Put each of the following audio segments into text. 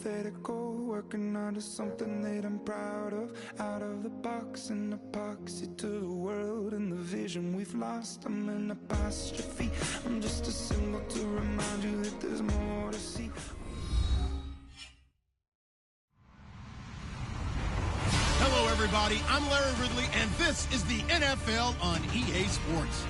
hypothetical, working onto something that I'm proud of. Out of the box, an epoxy to the world and the vision we've lost. I'm an apostrophe, I'm just a symbol to remind you that there's more to see. Hello, everybody. I'm Larry Ridley, and this is the NFL on EA Sports.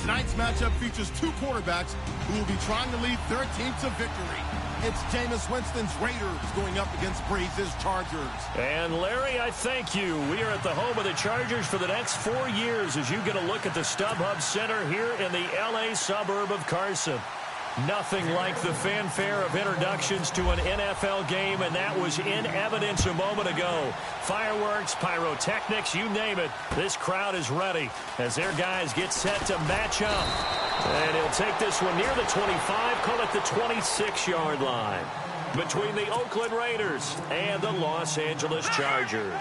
Tonight's matchup features two quarterbacks who will be trying to lead their team to victory. It's Jameis Winston's Raiders going up against Breeze's Chargers. And Larry, I thank you. We are at the home of the Chargers for the next 4 years as you get a look at the StubHub Center here in the L.A. suburb of Carson. Nothing like the fanfare of introductions to an NFL game, and that was in evidence a moment ago. Fireworks, pyrotechnics, you name it. This crowd is ready as their guys get set to match up. And he'll take this one near the 25, call it the 26-yard line, between the Oakland Raiders and the Los Angeles Chargers.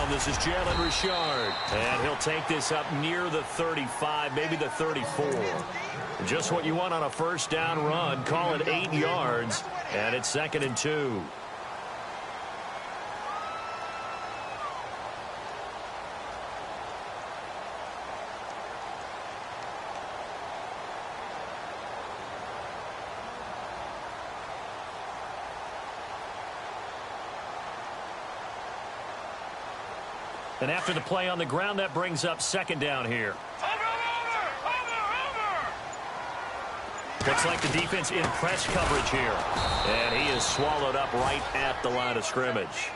This is Jalen Richard, and he'll take this up near the 35, maybe the 34. Just what you want on a first down run. Call it 8 yards, and it's 2nd and 2. And after the play on the ground, that brings up 2nd down here. Looks like the defense in press coverage here. And he is swallowed up right at the line of scrimmage.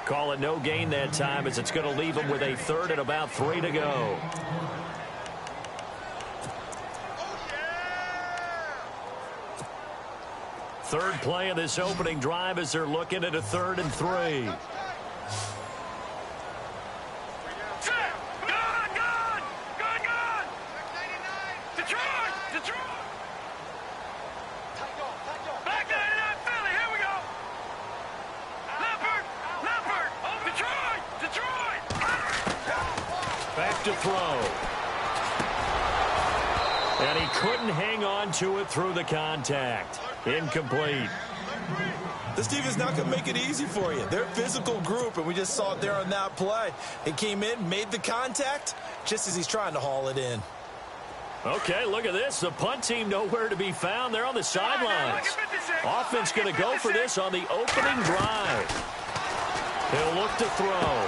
Call it no gain that time as it's going to leave him with a 3rd and about 3 to go. Third play of this opening drive as they're looking at a 3rd and 3. To throw. And he couldn't hang on to it through the contact. Incomplete. This defense is not going to make it easy for you. They're a physical group, and we just saw it there on that play. He came in, made the contact, just as he's trying to haul it in. Okay, look at this. The punt team nowhere to be found. They're on the sidelines. Offense going to go for this on the opening drive. He'll look to throw.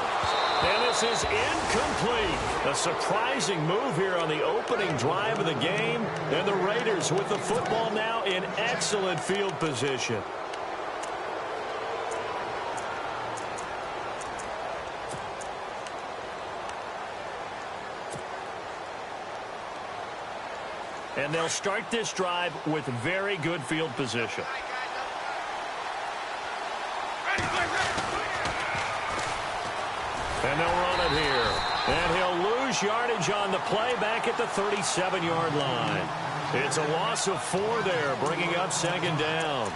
And this is incomplete. A surprising move here on the opening drive of the game. And the Raiders with the football now in excellent field position. And they'll start this drive with very good field position. And they'll run it here. And he'll lose yardage on the play back at the 37-yard line. It's a loss of 4 there, bringing up 2nd down.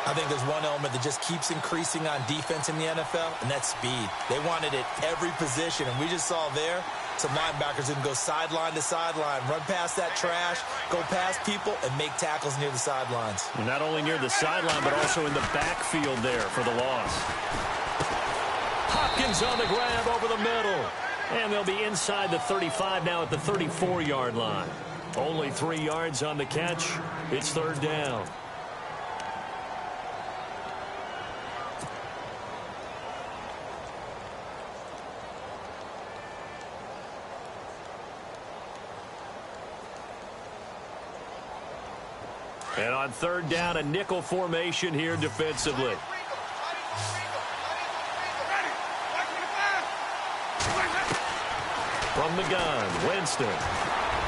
I think there's one element that just keeps increasing on defense in the NFL, and that's speed. They want it at every position, and we just saw there some linebackers that can go sideline to sideline, run past that trash, go past people, and make tackles near the sidelines. And not only near the sideline, but also in the backfield there for the loss. Hopkins on the grab over the middle. And they'll be inside the 35 now at the 34-yard line. Only 3 yards on the catch. It's 3rd down. And on 3rd down, a nickel formation here defensively. From the gun, Winston.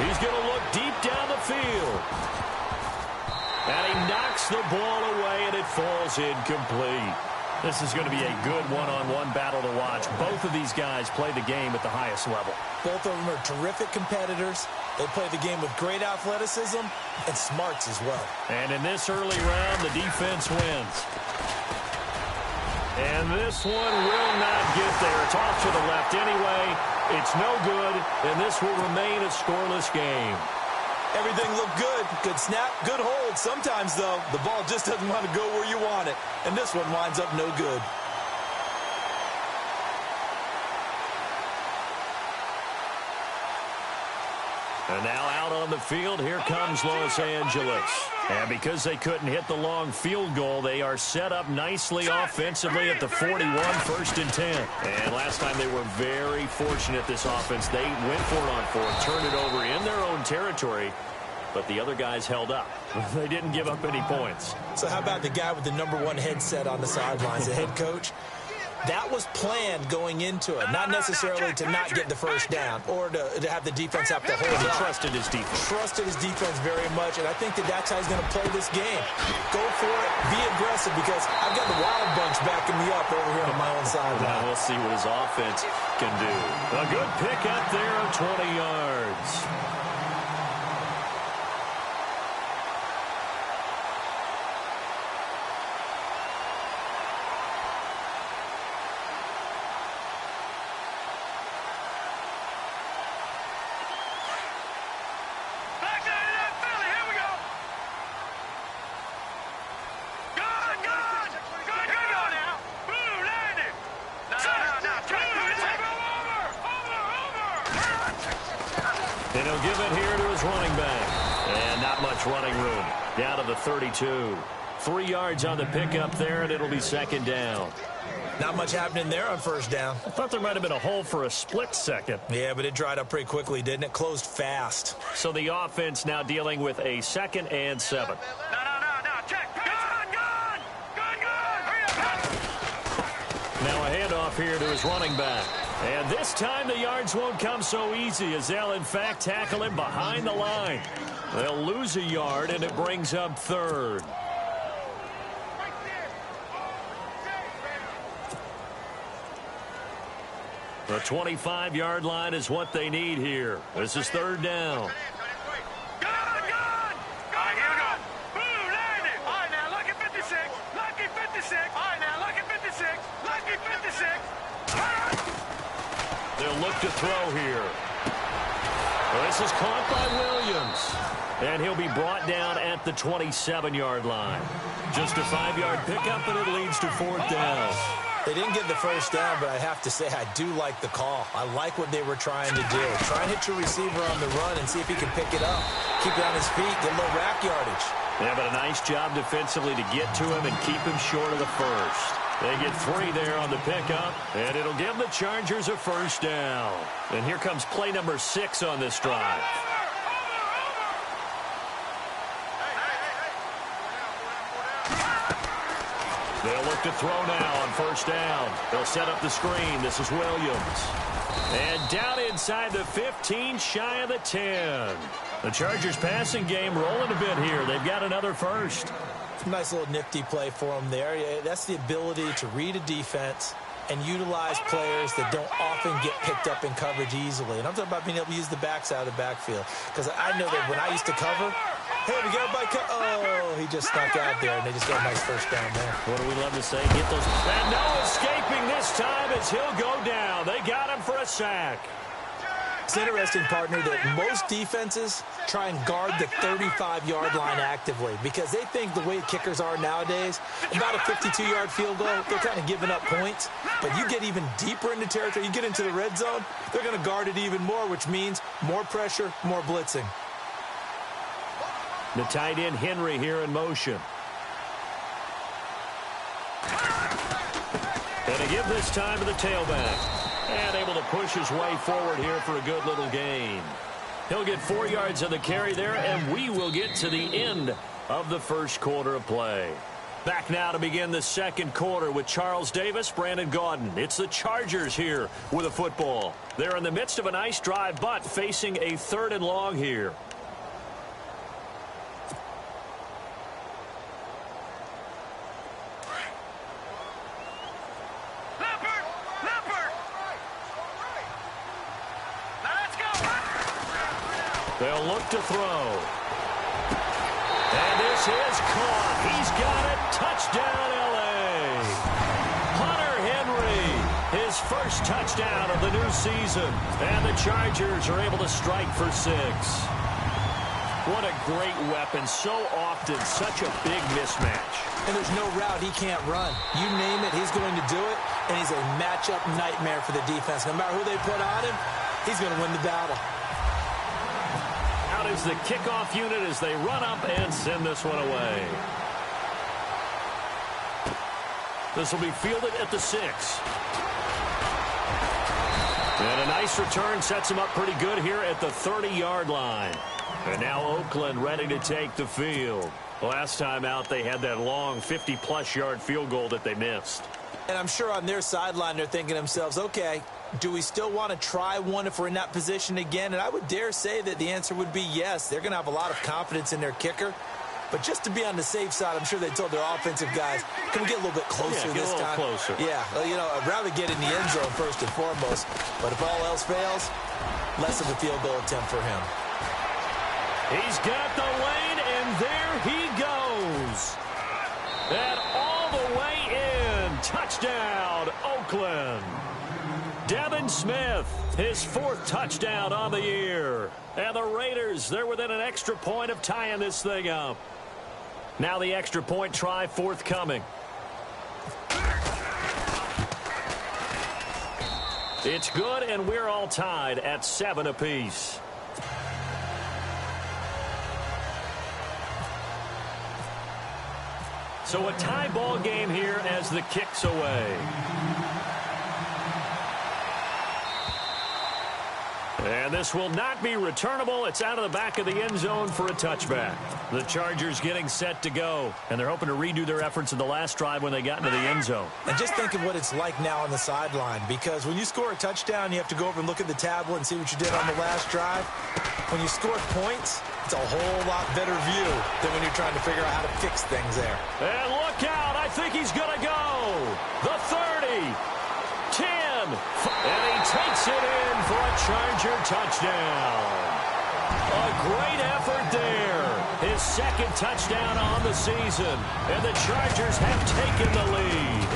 He's going to look deep down the field. And he knocks the ball away, and it falls incomplete. This is going to be a good one-on-one battle to watch. Both of these guys play the game at the highest level. Both of them are terrific competitors. They play the game with great athleticism and smarts as well. And in this early round, the defense wins. And this one will not get there. It's off to the left anyway. It's no good, and this will remain a scoreless game. Everything looked good. Good snap, good hold. Sometimes, though, the ball just doesn't want to go where you want it. And this one winds up no good. And now out on the field, here comes Los Angeles. And because they couldn't hit the long field goal, they are set up nicely offensively at the 41, 1st and 10. And last time they were very fortunate, this offense. They went for it on 4th, turned it over in their own territory, but the other guys held up. They didn't give up any points. So how about the guy with the #1 headset on the sidelines, the head coach? That was planned going into it, not necessarily to not get the first down or to have the defense have to hold He up. trusted his defense. Trusted his defense very much, and I think that's how he's going to play this game. Go for it, be aggressive, because I've got the Wild Bunch backing me up over here on my own side. Now we'll see what his offense can do. A good pick up there of 20 yards. And he'll give it here to his running back. And not much running room. Down to the 32. 3 yards on the pickup there, and it'll be 2nd down. Not much happening there on 1st down. I thought there might have been a hole for a split second. Yeah, but it dried up pretty quickly, didn't it? Closed fast. So the offense now dealing with a 2nd and 7. Now a handoff here to his running back. And this time the yards won't come so easy, as they'll in fact tackle him behind the line. They'll lose a yard, and it brings up 3rd. The 25-yard line is what they need here. This is 3rd down. They'll look to throw here. Well, this is caught by Williams. And he'll be brought down at the 27-yard line. Just a 5-yard pickup, and it leads to 4th down. They didn't get the 1st down, but I have to say I do like the call. I like what they were trying to do. Try and hit your receiver on the run and see if he can pick it up. Keep it on his feet, get a little rack yardage. Yeah, but a nice job defensively to get to him and keep him short of the 1st. They get 3 there on the pickup, and it'll give the Chargers a 1st down. And here comes play number 6 on this drive. They'll look to throw now on 1st down. They'll set up the screen. This is Williams. And down inside the 15, shy of the 10. The Chargers passing game rolling a bit here. They've got another 1st. Nice little nifty play for them there. That's the ability to read a defense and utilize players that don't often get picked up in coverage easily. And I'm talking about being able to use the backside of the backfield. Because I know that when I used to cover, hey, we got everybody oh, he just snuck out there, and they just got a nice 1st down there. What do we love to say? Get those. And no escaping this time as he'll go down. They got him for a sack. It's interesting, partner, that most defenses try and guard the 35-yard line actively because they think the way kickers are nowadays, about a 52-yard field goal, they're kind of giving up points. But you get even deeper into territory, you get into the red zone, they're going to guard it even more, which means more pressure, more blitzing. The tight end Henry here in motion. And to give this time to the tailback. And able to push his way forward here for a good little gain. He'll get 4 yards on the carry there, and we will get to the end of the 1st quarter of play. Back now to begin the 2nd quarter with Charles Davis, Brandon Gaudin. It's the Chargers here with a football. They're in the midst of a nice drive, but facing a 3rd and long here. They'll look to throw. And this is caught. He's got it. Touchdown, L.A. his first touchdown of the new season. And the Chargers are able to strike for 6. What a great weapon. So often, such a big mismatch. And there's no route he can't run. You name it, he's going to do it. And he's a matchup nightmare for the defense. No matter who they put on him, he's going to win the battle. Out is the kickoff unit as they run up and send this one away. This will be fielded at the 6. And a nice return sets him up pretty good here at the 30-yard line. And now Oakland ready to take the field. Last time out, they had that long 50-plus yard field goal that they missed. And I'm sure on their sideline, they're thinking to themselves, okay, do we still want to try one if we're in that position again? And I would dare say that the answer would be yes. They're going to have a lot of confidence in their kicker. But just to be on the safe side, I'm sure they told their offensive guys, can we get a little bit closer this time? Closer. Yeah, well, you know, I'd rather get in the end zone first and foremost. But if all else fails, less of a field goal attempt for him. He's got the lane, and there he goes. And all the way in. Touchdown, Oakland. Devin Smith, his 4th touchdown on the year. And the Raiders, they're within an extra point of tying this thing up. Now the extra point try forthcoming. It's good, and we're all tied at 7 apiece. So a tie ball game here as the kick's away. And this will not be returnable. It's out of the back of the end zone for a touchback. The Chargers getting set to go, and they're hoping to redo their efforts in the last drive when they got into the end zone. And just think of what it's like now on the sideline, because when you score a touchdown, you have to go over and look at the tablet and see what you did on the last drive. When you score points, it's a whole lot better view than when you're trying to figure out how to fix things there. And look out. I think he's going to go. The 30. 10, and he takes it in for a Charger touchdown. A great effort there. His 2nd touchdown on the season, and the Chargers have taken the lead.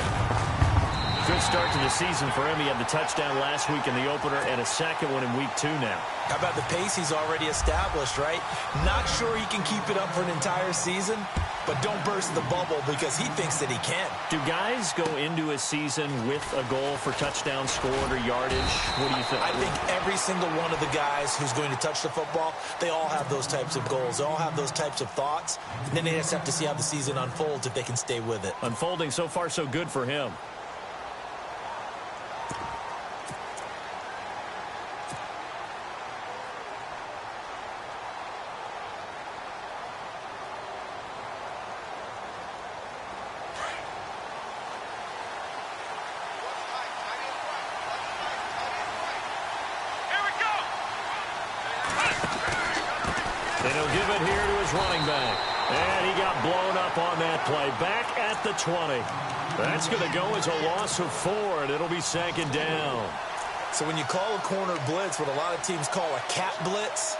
Good start to the season for him. He had the touchdown last week in the opener and a 2nd one in week 2 now. How about the pace he's already established, right? Not sure he can keep it up for an entire season, but don't burst the bubble because he thinks that he can. Do guys go into a season with a goal for touchdown scored or yardage? What do you think? I think every single one of the guys who's going to touch the football, they all have those types of goals. They all have those types of thoughts. And then they just have to see how the season unfolds if they can stay with it. Unfolding so far so good for him. And he'll give it here to his running back. And he got blown up on that play. Back at the 20. That's going to go as a loss of 4, and it'll be 2nd down. So when you call a corner blitz, what a lot of teams call a cat blitz,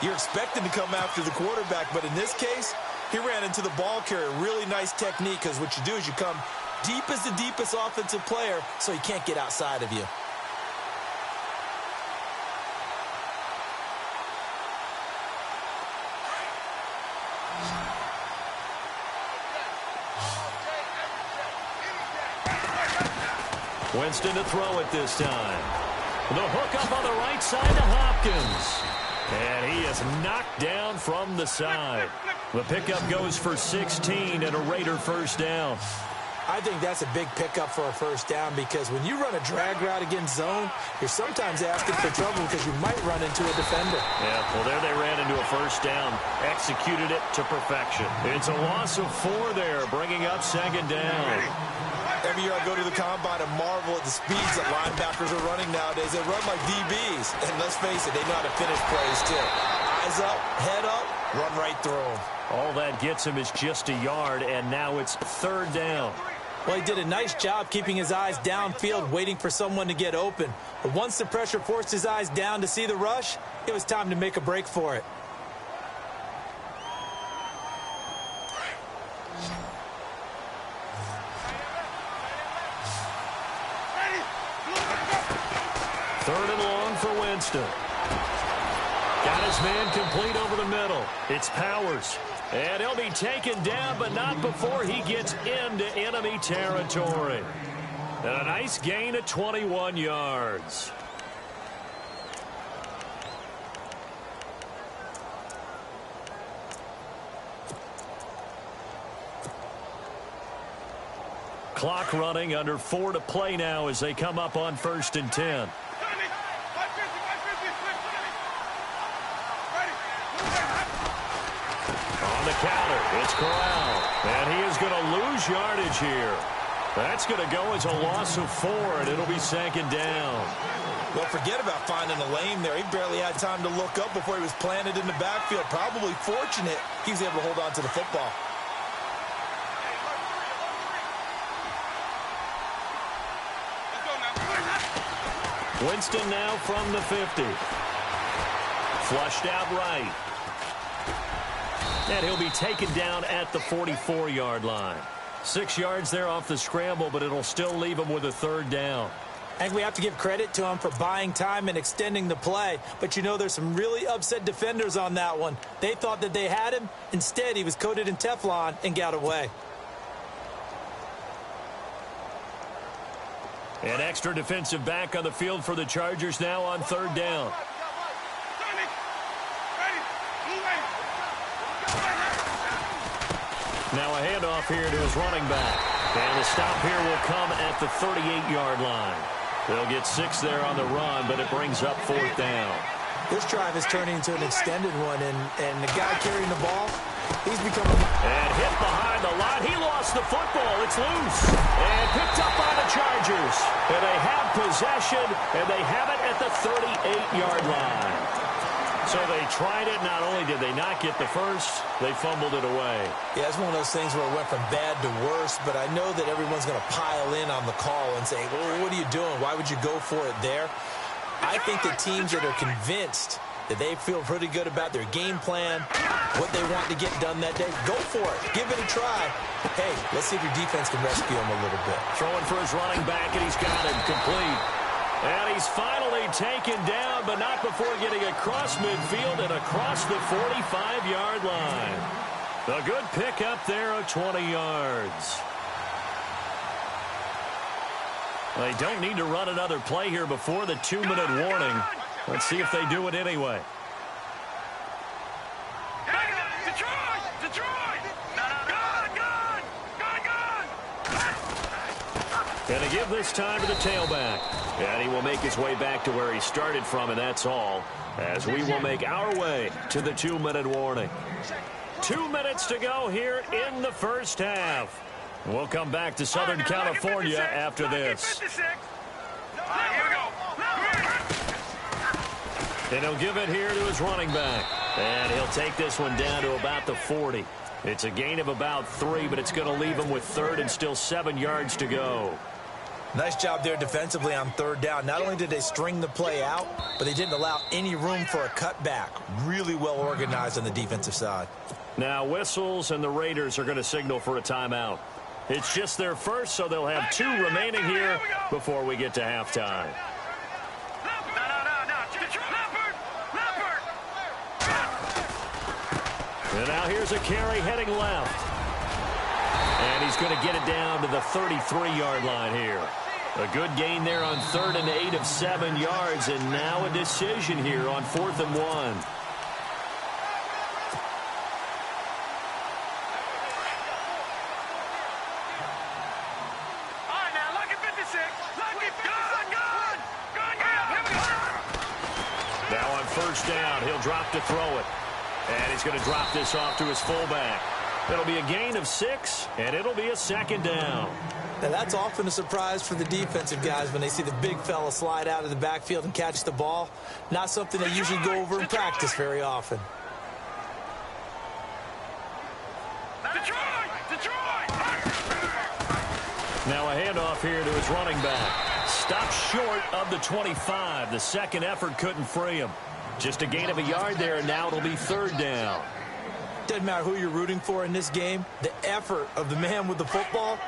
you're expecting to come after the quarterback. But in this case, he ran into the ball carrier. Really nice technique, because what you do is you come deep as the deepest offensive player so he can't get outside of you. Winston to throw it this time. The hook up on the right side to Hopkins. And he is knocked down from the side. The pickup goes for 16 and a Raider first down. I think that's a big pickup for a first down, because when you run a drag route against zone, you're sometimes asking for trouble because you might run into a defender. Yeah, well, there they ran into a first down. Executed it to perfection. It's a loss of 4 there, bringing up 2nd down. Every year I go to the combine and marvel at the speeds that linebackers are running nowadays. They run like DBs. And let's face it, they know how to finish plays too. Eyes up, head up, run right through them. All that gets him is just a yard, and now it's 3rd down. Well, he did a nice job keeping his eyes downfield, waiting for someone to get open. But once the pressure forced his eyes down to see the rush, it was time to make a break for it. for Winston. Got his man complete over the middle. It's Powers. And he'll be taken down, but not before he gets into enemy territory. And a nice gain of 21 yards. Clock running, under 4 to play now as they come up on 1st and 10. On the counter, it's Corral. And he is going to lose yardage here. That's going to go as a loss of 4, and it'll be 2nd down. Well, forget about finding a lane there. He barely had time to look up before he was planted in the backfield. Probably fortunate he was able to hold on to the football. Winston now from the 50. Flushed out right. And he'll be taken down at the 44-yard line. 6 yards there off the scramble, but it'll still leave him with a 3rd down. I think we have to give credit to him for buying time and extending the play. But, you know, there's some really upset defenders on that one. They thought that they had him. Instead, he was coated in Teflon and got away. An extra defensive back on the field for the Chargers now on 3rd down. Now a handoff here to his running back. And the stop here will come at the 38-yard line. They'll get 6 there on the run, but it brings up 4th down. This drive is turning into an extended one, and the guy carrying the ball, he's becoming... And hit behind the line. He lost the football. It's loose. And picked up by the Chargers. And they have possession, and they have it at the 38-yard line. So they tried it. Not only did they not get the first, they fumbled it away. Yeah, it's one of those things where it went from bad to worse, but I know that everyone's going to pile in on the call and say, well, what are you doing? Why would you go for it there? I think the teams that are convinced that they feel pretty good about their game plan, what they want to get done that day, go for it. Give it a try. Hey, let's see if your defense can rescue him a little bit. Throwing for his running back, and he's got him complete. And he's finally taken down, but not before getting across midfield and across the 45-yard line. A good pickup there of 20 yards. They don't need to run another play here before the 2-minute warning. Let's see if they do it anyway. And to give this time to the tailback. And he will make his way back to where he started from, and that's all. As we will make our way to the 2-minute warning. 2 minutes to go here in the first half. We'll come back to Southern California after this. And he'll give it here to his running back. And he'll take this one down to about the 40. It's a gain of about 3, but it's going to leave him with 3rd and still 7 yards to go. Nice job there defensively on 3rd down. Not only did they string the play out, but they didn't allow any room for a cutback. Really well organized on the defensive side. Now whistles, and the Raiders are going to signal for a timeout. It's just their first, so they'll have 2 remaining here before we get to halftime. And now here's a carry heading left. And he's going to get it down to the 33-yard line here. A good gain there on 3rd and 8 of 7 yards, and now a decision here on 4th and 1. Now on 1st down, he'll drop to throw it. And he's going to drop this off to his fullback. It'll be a gain of 6, and it'll be a 2nd down. Now that's often a surprise for the defensive guys when they see the big fella slide out of the backfield and catch the ball. Not something they usually go over in practice very often. Now a handoff here to his running back. Stopped short of the 25. The second effort couldn't free him. Just a gain of a yard there, and now it'll be 3rd down. Doesn't matter who you're rooting for in this game. The effort of the man with the football,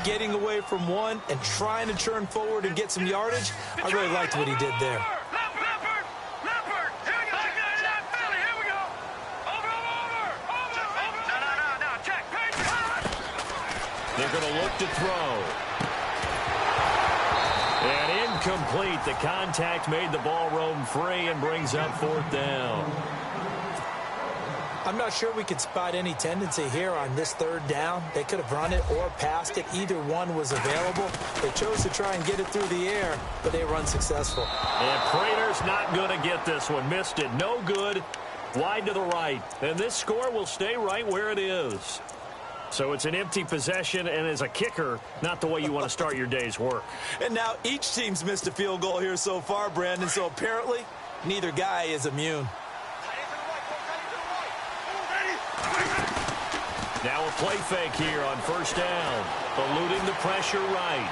getting away from one and trying to churn forward and get some yardage, I really liked what he did there. going to look to throw. And incomplete. The contact made the ball roam free and brings up 4th down. I'm not sure we could spot any tendency here on this 3rd down. They could have run it or passed it. Either one was available. They chose to try and get it through the air, but they were unsuccessful. And Prater's not going to get this one. Missed it. No good. Wide to the right. And this score will stay right where it is. So it's an empty possession, and as a kicker, not the way you want to start your day's work. And now each team's missed a field goal here so far, Brandon, so apparently neither guy is immune. Now a play fake here on 1st down. Eluding the pressure right.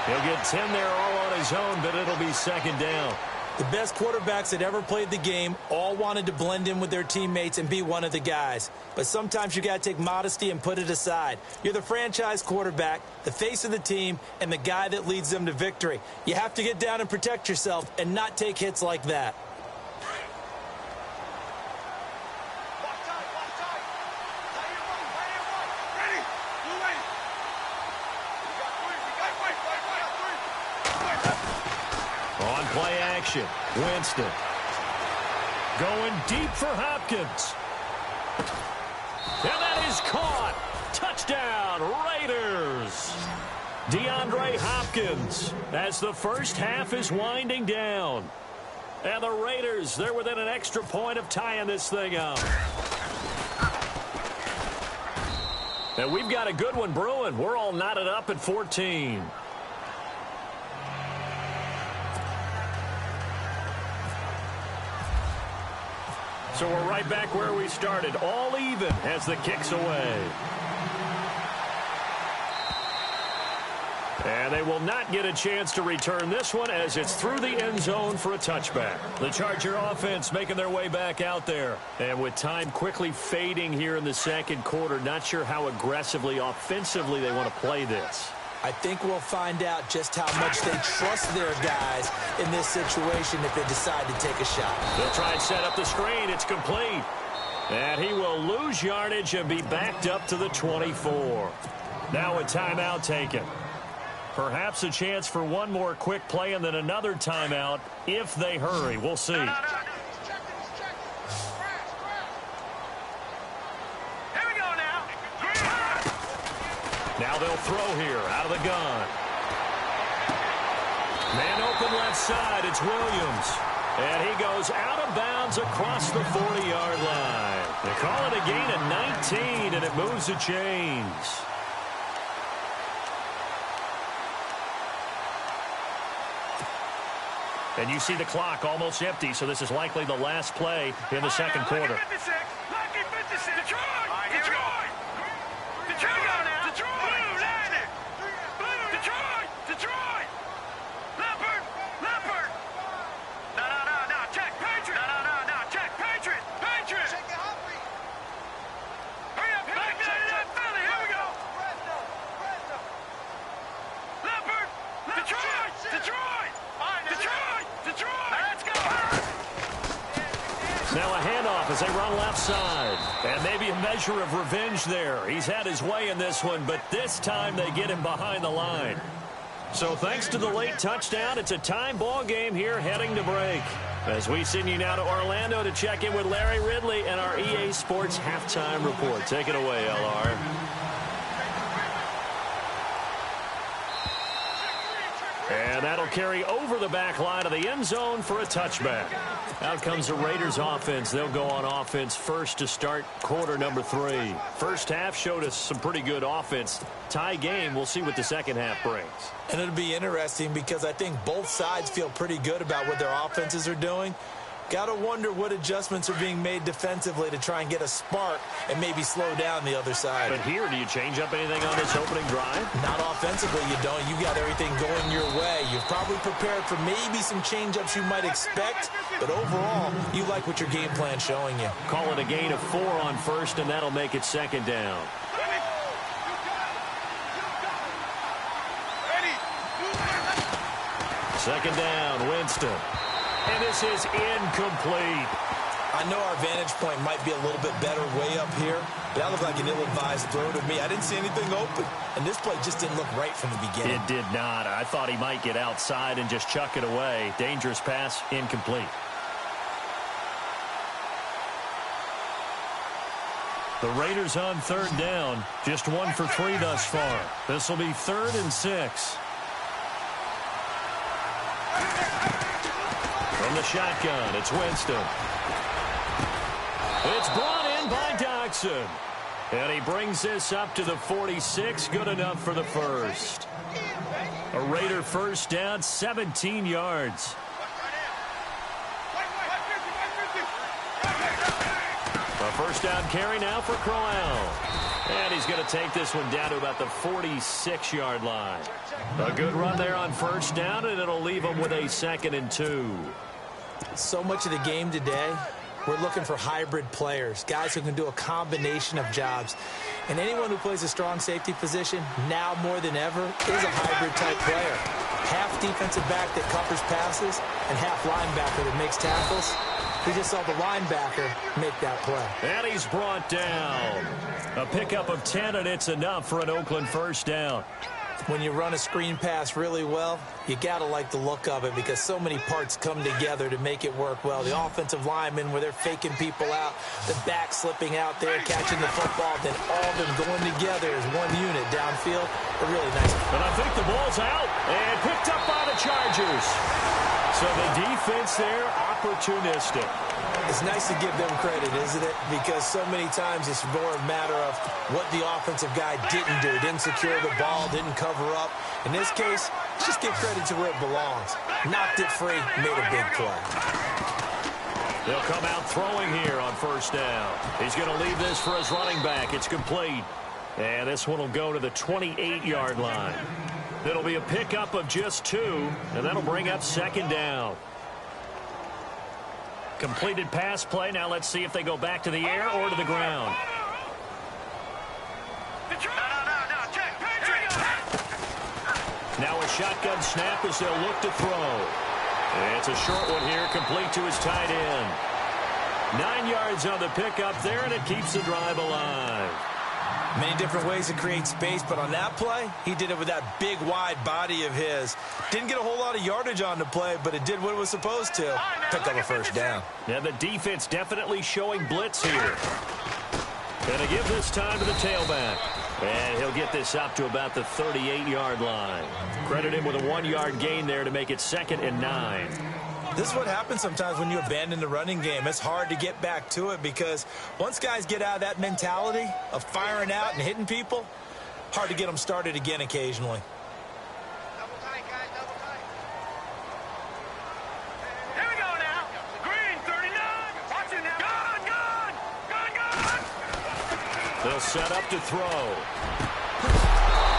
He'll get 10 there all on his own, but it'll be 2nd down. The best quarterbacks that ever played the game all wanted to blend in with their teammates and be one of the guys. But sometimes you got to take modesty and put it aside. You're the franchise quarterback, the face of the team, and the guy that leads them to victory. You have to get down and protect yourself and not take hits like that. Play action. Winston. Going deep for Hopkins. And that is caught. Touchdown, Raiders. DeAndre Hopkins as the first half is winding down. And the Raiders, they're within an extra point of tying this thing up. And we've got a good one brewing. We're all knotted up at 14. So we're right back where we started, all even as the kick's away. And they will not get a chance to return this one as it's through the end zone for a touchback. The Charger offense making their way back out there. And with time quickly fading here in the 2nd quarter, not sure how aggressively, offensively they want to play this. I think we'll find out just how much they trust their guys in this situation if they decide to take a shot. They'll try and set up the screen. It's complete. And he will lose yardage and be backed up to the 24. Now a timeout taken. Perhaps a chance for one more quick play and then another timeout if they hurry. We'll see. Now they'll throw here out of the gun. Man open left side. It's Williams. And he goes out of bounds across the 40-yard line. They call it a gain of 19, and it moves the chains. And you see the clock almost empty, so this is likely the last play in the 2nd quarter. Now a handoff as they run left side. And maybe a measure of revenge there. He's had his way in this one, but this time they get him behind the line. So thanks to the late touchdown, it's a time ball game here heading to break. As we send you now to Orlando to check in with Larry Ridley and our EA Sports halftime report. Take it away, LR. And that'll carry over the back line of the end zone for a touchback. Out comes the Raiders offense. They'll go on offense first to start quarter number 3. First half showed us some pretty good offense. Tie game. We'll see what the second half brings. And it'll be interesting because I think both sides feel pretty good about what their offenses are doing. Got to wonder what adjustments are being made defensively to try and get a spark and maybe slow down the other side. But here, do you change up anything on this opening drive? Not offensively, you don't. You got everything going your way. You've probably prepared for maybe some change-ups you might expect, but overall, you like what your game plan's showing you. Call it a gain of 4 on first, and that'll make it 2nd down. Second down, Winston. And this is incomplete. I know our vantage point might be a little bit better way up here, but that looked like an ill-advised throw to me. I didn't see anything open, and this play just didn't look right from the beginning. It did not. I thought he might get outside and just chuck it away. Dangerous pass, incomplete. The Raiders on third down. Just 1 for 3 thus far. This will be 3rd and 6. From the shotgun, it's Winston. It's brought in by Doxson. And he brings this up to the 46. Good enough for the first. A Raider first down, 17 yards. A first down carry now for Crowell. And he's going to take this one down to about the 46-yard line. A good run there on first down, and it'll leave him with a 2nd and 2. So much of the game today, we're looking for hybrid players, guys who can do a combination of jobs. And anyone who plays a strong safety position, now more than ever, is a hybrid-type player. Half defensive back that covers passes and half linebacker that makes tackles. We just saw the linebacker make that play. And he's brought down. A pickup of 10, and it's enough for an Oakland first down. When you run a screen pass really well, you got to like the look of it because so many parts come together to make it work well. The offensive linemen, where they're faking people out, the back slipping out there, catching the football, then all of them going together as one unit downfield. A really nice. And I think the ball's out and picked up by the Chargers. So the defense there, opportunistic. It's nice to give them credit, isn't it? Because so many times it's more a matter of what the offensive guy didn't do. Didn't secure the ball, didn't cover up. In this case, just give credit to where it belongs. Knocked it free, made a big play. They'll come out throwing here on first down. He's going to leave this for his running back. It's complete. And this one will go to the 28-yard line. It'll be a pickup of just 2, and that'll bring up 2nd down. Completed pass play. Now let's see if they go back to the air or to the ground. Now a shotgun snap as they'll look to throw. It's a short one here, complete to his tight end. 9 yards on the pickup there, and it keeps the drive alive. Many different ways to create space, but on that play, he did it with that big, wide body of his. Didn't get a whole lot of yardage on the play, but it did what it was supposed to. Pick up a first down. Yeah, the defense definitely showing blitz here. And to give this time to the tailback. And he'll get this up to about the 38-yard line. Credit him with a 1-yard gain there to make it 2nd and 9. This is what happens sometimes when you abandon the running game. It's hard to get back to it because once guys get out of that mentality of firing out and hitting people, hard to get them started again occasionally. Double tight, guys, double tight. Here we go now. Green, 39. Watch it now. Gun. They'll set up to throw.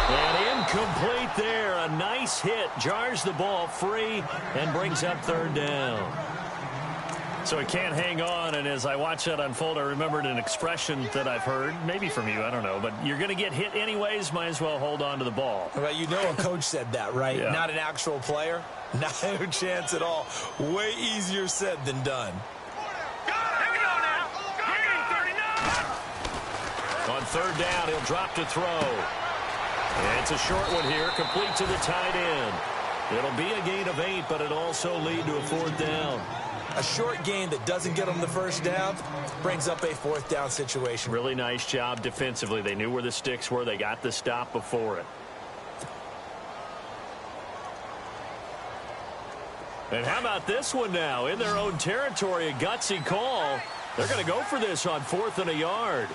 And incomplete there. A nice hit. Jars the ball free and brings up 3rd down. So he can't hang on. And as I watch that unfold, I remembered an expression that I've heard, maybe from you, I don't know. But you're going to get hit anyways, might as well hold on to the ball. Right, you know a coach said that, right? Yeah. Not an actual player. Not a chance at all. Way easier said than done. Here we go now. Green, 39. On 3rd down, he'll drop to throw. And it's a short one here, complete to the tight end. It'll be a gain of 8, but it'll also lead to a 4th down. A short gain that doesn't get them the first down brings up a 4th down situation. Really nice job defensively. They knew where the sticks were. They got the stop before it. And how about this one now? In their own territory, a gutsy call. They're going to go for this on 4th and a yard.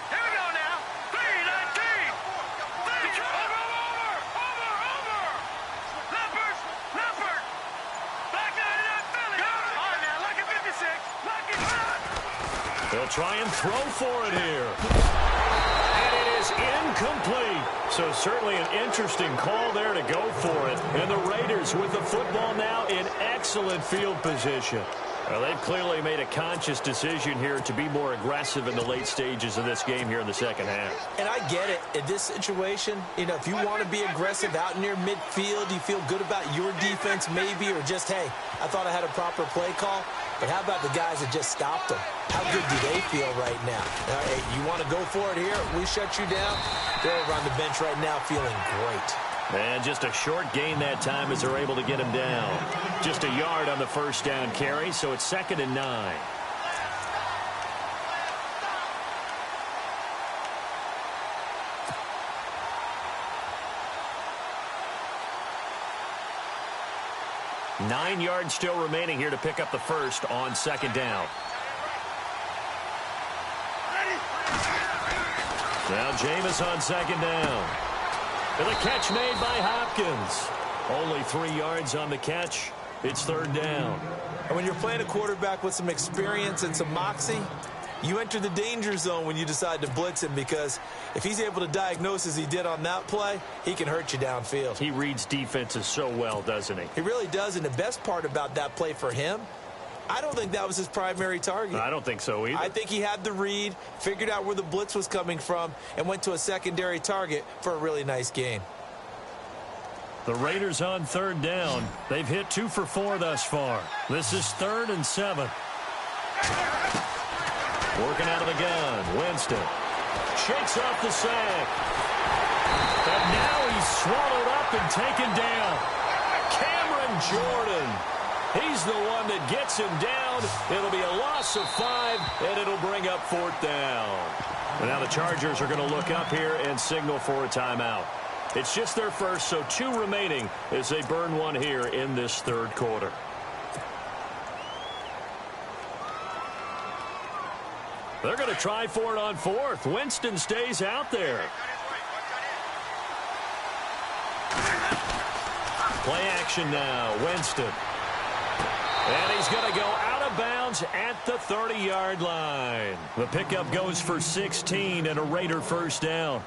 Here we go now. 3-19. Over. Leopard. Black 99 Philly. All right now, lucky 56. Lucky 5. They'll try and throw for it here. And it is incomplete. So certainly an interesting call there to go for it. And the Raiders with the football now in excellent field position. Well, they've clearly made a conscious decision here to be more aggressive in the late stages of this game here in the second half. And I get it. In this situation, you know, if you want to be aggressive out near midfield, you feel good about your defense maybe, or just, hey, I thought I had a proper play call. But how about the guys that just stopped them? How good do they feel right now? Hey, you want to go for it here? We shut you down. They're over on the bench right now feeling great. And just a short gain that time as they're able to get him down. Just a yard on the first down carry, so it's 2nd and 9. Nine yards still remaining here to pick up the first on 2nd down. Now Jameis on 2nd down. And the catch made by Hopkins. Only 3 yards on the catch. It's 3rd down. And when you're playing a quarterback with some experience and some moxie, you enter the danger zone when you decide to blitz him, because if he's able to diagnose as he did on that play, he can hurt you downfield. He reads defenses so well, doesn't he? He really does, and the best part about that play for him, I don't think that was his primary target. I don't think so either. I think he had the read, figured out where the blitz was coming from, and went to a secondary target for a really nice gain. The Raiders on 3rd down. They've hit 2 for 4 thus far. This is 3rd and 7. Working out of the gun. Winston shakes off the sack. And now he's swallowed up and taken down. Cameron Jordan. He's the one that gets him down. It'll be a loss of 5, and it'll bring up 4th down. And now the Chargers are going to look up here and signal for a timeout. It's just their first, so 2 remaining as they burn one here in this 3rd quarter. They're going to try for it on 4th. Winston stays out there. Play action now. Winston. And he's going to go out of bounds at the 30-yard line. The pickup goes for 16 and a Raider first down.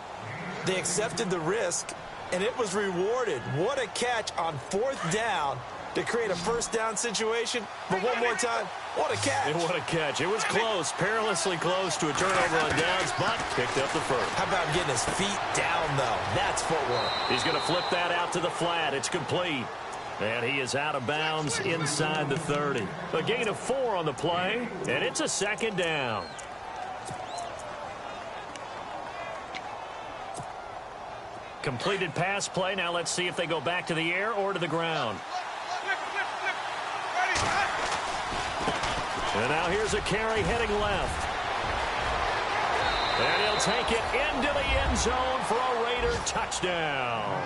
They accepted the risk, and it was rewarded. What a catch on 4th down to create a first down situation. But one more time, what a catch. And what a catch. It was close, perilously close to a turnover on downs, but picked up the first. How about getting his feet down, though? That's footwork. He's going to flip that out to the flat. It's complete. And he is out of bounds inside the 30. A gain of 4 on the play, and it's a 2nd down. Completed pass play. Now let's see if they go back to the air or to the ground. And now here's a carry heading left. And he'll take it into the end zone for a Raider touchdown.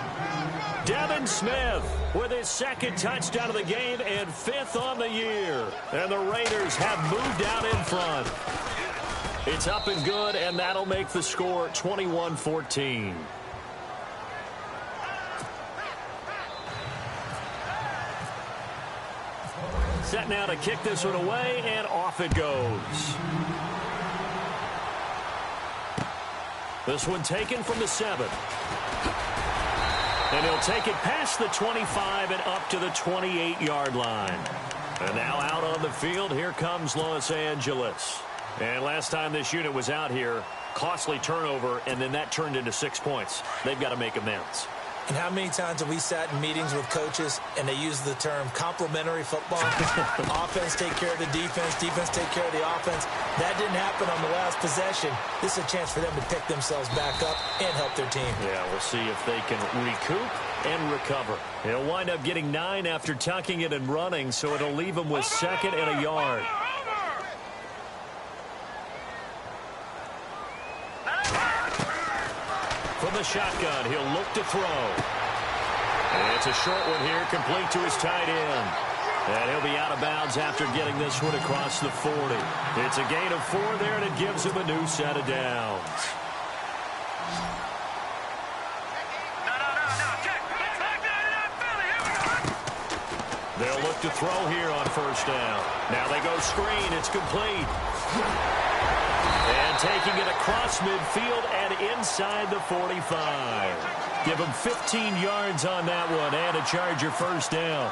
Devin Smith with his 2nd touchdown of the game and 5th on the year. And the Raiders have moved out in front. It's up and good, and that'll make the score 21-14. Set now to kick this one away, and off it goes. This one taken from the 7. And he'll take it past the 25 and up to the 28-yard line. And now out on the field, here comes Los Angeles. And last time this unit was out here, costly turnover, and then that turned into 6 points. They've got to make amends. And how many times have we sat in meetings with coaches and they use the term complementary football? Offense take care of the defense, defense take care of the offense. That didn't happen on the last possession. This is a chance for them to pick themselves back up and help their team. Yeah, we'll see if they can recoup and recover. He'll wind up getting 9 after tucking it and running, so it'll leave him with 2nd and a yard. From the shotgun, he'll look to throw. And it's a short one here, complete to his tight end. And he'll be out of bounds after getting this one across the 40. It's a gain of 4 there, and it gives him a new set of downs. They'll look to throw here on first down. Now they go screen. It's complete. And taking it across midfield and inside the 45. Give him 15 yards on that one and a Charger first down.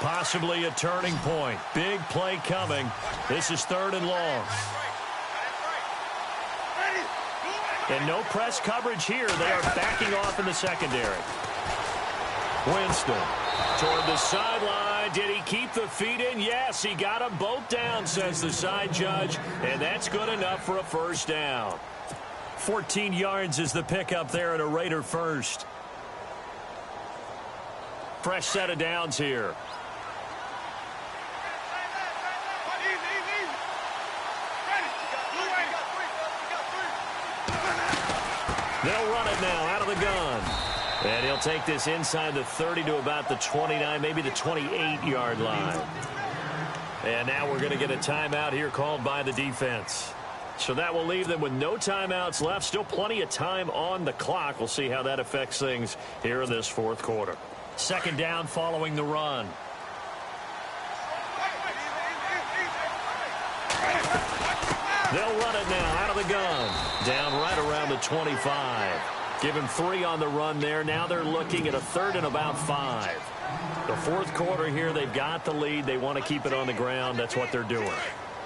Possibly a turning point. Big play coming. This is 3rd and long. And no press coverage here. They are backing off in the secondary. Winston toward the sideline. Did he keep the feet in? Yes, he got them both down, says the side judge. And that's good enough for a first down. 14 yards is the pickup there at a Raider first. Fresh set of downs here. They'll run it now out of the gun. And he'll take this inside the 30 to about the 29, maybe the 28-yard line. And now we're going to get a timeout here called by the defense. So that will leave them with no timeouts left. Still plenty of time on the clock. We'll see how that affects things here in this 4th quarter. 2nd down following the run. They'll run it now out of the gun. Down right around the 25. Give him 3 on the run there. Now they're looking at a 3rd and about 5. The 4th quarter here, they've got the lead. They want to keep it on the ground. That's what they're doing.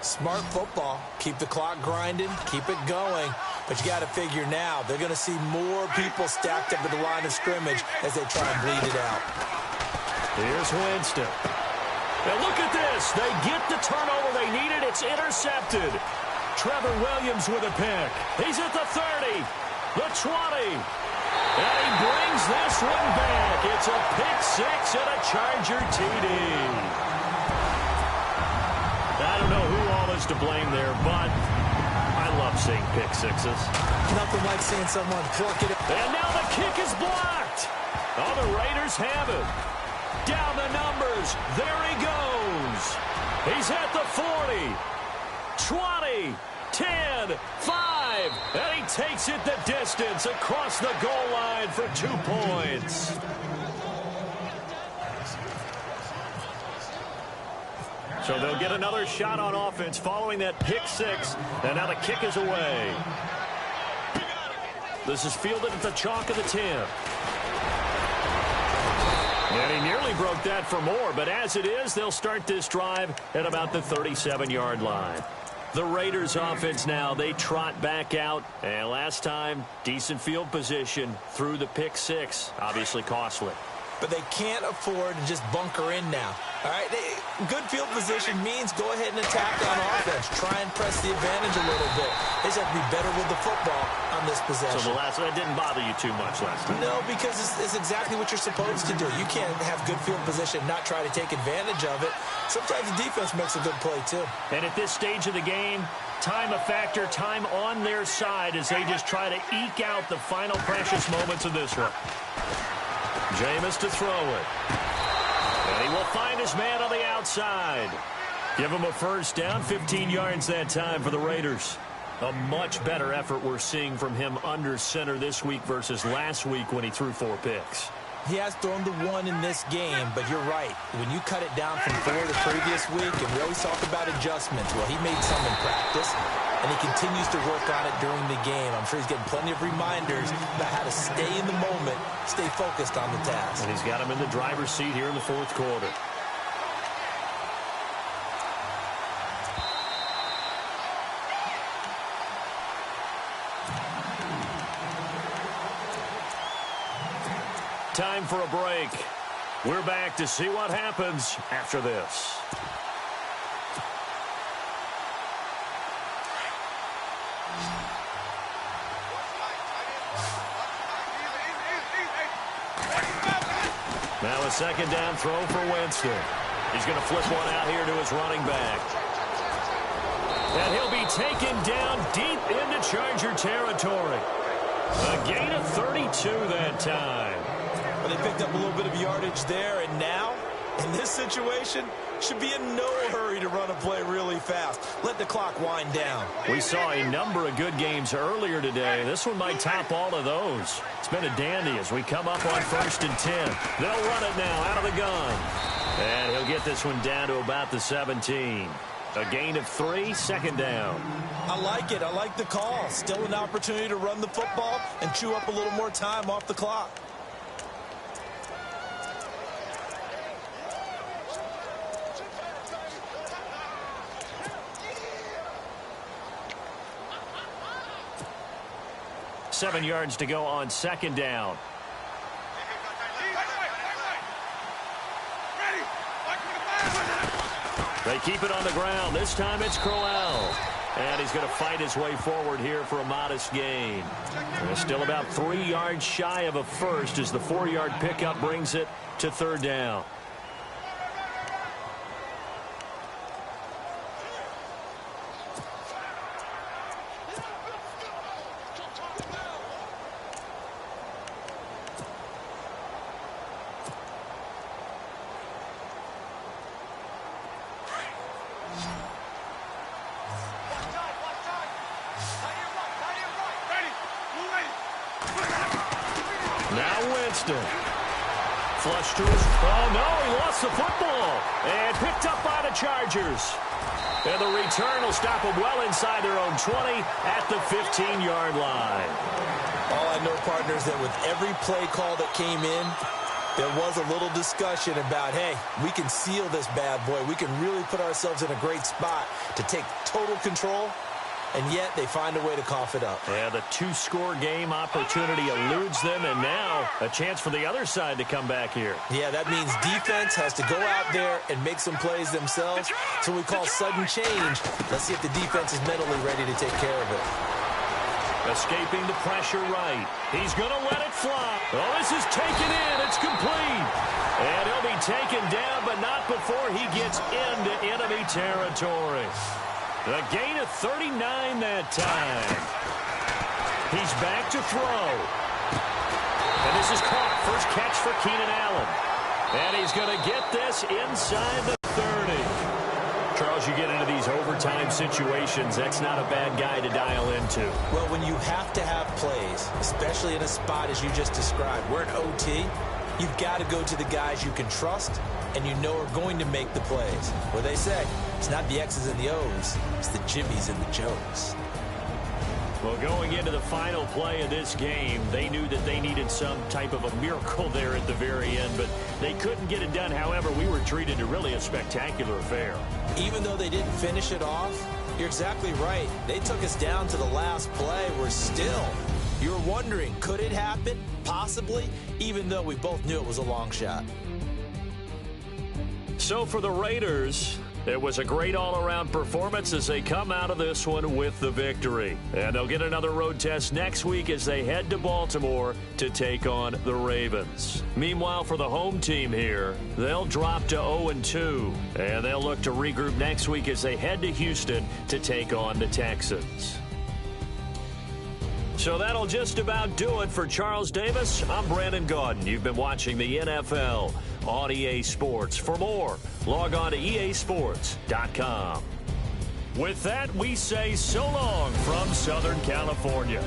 Smart football. Keep the clock grinding. Keep it going. But you got to figure now, they're going to see more people stacked up at the line of scrimmage as they try and bleed it out. Here's Winston. And look at this. They get the turnover they needed. It's intercepted. Trevor Williams with a pick. He's at the 30, the 20. And he brings this one back. It's a pick 6 and a Charger TD. I don't know who all is to blame there, but I love seeing pick 6s. Nothing like seeing someone pluck it. And now the kick is blocked. Oh, the Raiders have it. Down the numbers. There he goes. He's at the 40, 20, 10, 5. And he takes it the distance across the goal line for 2 points. So they'll get another shot on offense following that pick 6. And now the kick is away. This is fielded at the chalk of the 10. And he nearly broke that for more, but as it is, they'll start this drive at about the 37-yard line. The Raiders offense now, they trot back out. And last time, decent field position through the pick 6. Obviously costly. But they can't afford to just bunker in now. All right, good field position means go ahead and attack on offense. Try and press the advantage a little bit. They just have to be better with the football on this possession. So the last one didn't bother you too much last time? No, because it's exactly what you're supposed to do. You can't have good field position and not try to take advantage of it. Sometimes the defense makes a good play, too. And at this stage of the game, time a factor, time on their side as they just try to eke out the final precious moments of this one. Jameis to throw it. And he will find his man on the outside. Give him a first down, 15 yards that time for the Raiders. A much better effort we're seeing from him under center this week versus last week when he threw 4 picks. He has thrown the 1 in this game, but you're right. When you cut it down from 4 the previous week, and we always talk about adjustments, well, he made some in practice, and he continues to work on it during the game. I'm sure he's getting plenty of reminders about how to stay in the moment, stay focused on the task. And he's got him in the driver's seat here in the 4th quarter. Time for a break. We're back to see what happens after this. Now a 2nd down throw for Winston. He's going to flip one out here to his running back. And he'll be taken down deep into Charger territory. A gain of 32 that time. Well, they picked up a little bit of yardage there, and now, in this situation, should be in no hurry to run a play really fast. Let the clock wind down. We saw a number of good games earlier today. This one might top all of those. It's been a dandy as we come up on 1st and 10. They'll run it now out of the gun. And he'll get this one down to about the 17. A gain of 3, 2nd down. I like it. I like the call. Still an opportunity to run the football and chew up a little more time off the clock. 7 yards to go on second down. They keep it on the ground. This time it's Crowell. And he's going to fight his way forward here for a modest gain. They're still about 3 yards shy of a first as the 4-yard pickup brings it to third down. Flush to his... Oh, no, he lost the football. And picked up by the Chargers. And the return will stop them well inside their own 20 at the 15-yard line. All I know, partners, that with every play call that came in, there was a little discussion about, hey, we can seal this bad boy. We can really put ourselves in a great spot to take total control. And yet they find a way to cough it up. Yeah, the 2-score game opportunity eludes them, and now a chance for the other side to come back here. Yeah, that means defense has to go out there and make some plays themselves. So we call sudden change. Let's see if the defense is mentally ready to take care of it. Escaping the pressure right. He's going to let it fly. Oh, this is taken in. It's complete. And he'll be taken down, but not before he gets into enemy territory. A gain of 39 that time. He's back to throw. And this is caught. First catch for Keenan Allen. And he's going to get this inside the 30. Charles, you get into these overtime situations, that's not a bad guy to dial into. Well, when you have to have plays, especially in a spot as you just described, we're in OT, you've got to go to the guys you can trust and you know are going to make the plays. What they say, it's not the X's and the O's, it's the Jimmys and the Joes. Well, going into the final play of this game, they knew that they needed some type of a miracle there at the very end, but they couldn't get it done. However, we were treated to really a spectacular affair. Even though they didn't finish it off, you're exactly right. They took us down to the last play. We're still... You're wondering, could it happen? Possibly, even though we both knew it was a long shot. So for the Raiders, it was a great all-around performance as they come out of this one with the victory. And they'll get another road test next week as they head to Baltimore to take on the Ravens. Meanwhile, for the home team here, they'll drop to 0-2. And they'll look to regroup next week as they head to Houston to take on the Texans. So that'll just about do it for Charles Davis. I'm Brandon Gaudin. You've been watching the NFL on EA Sports. For more, log on to easports.com. With that, we say so long from Southern California.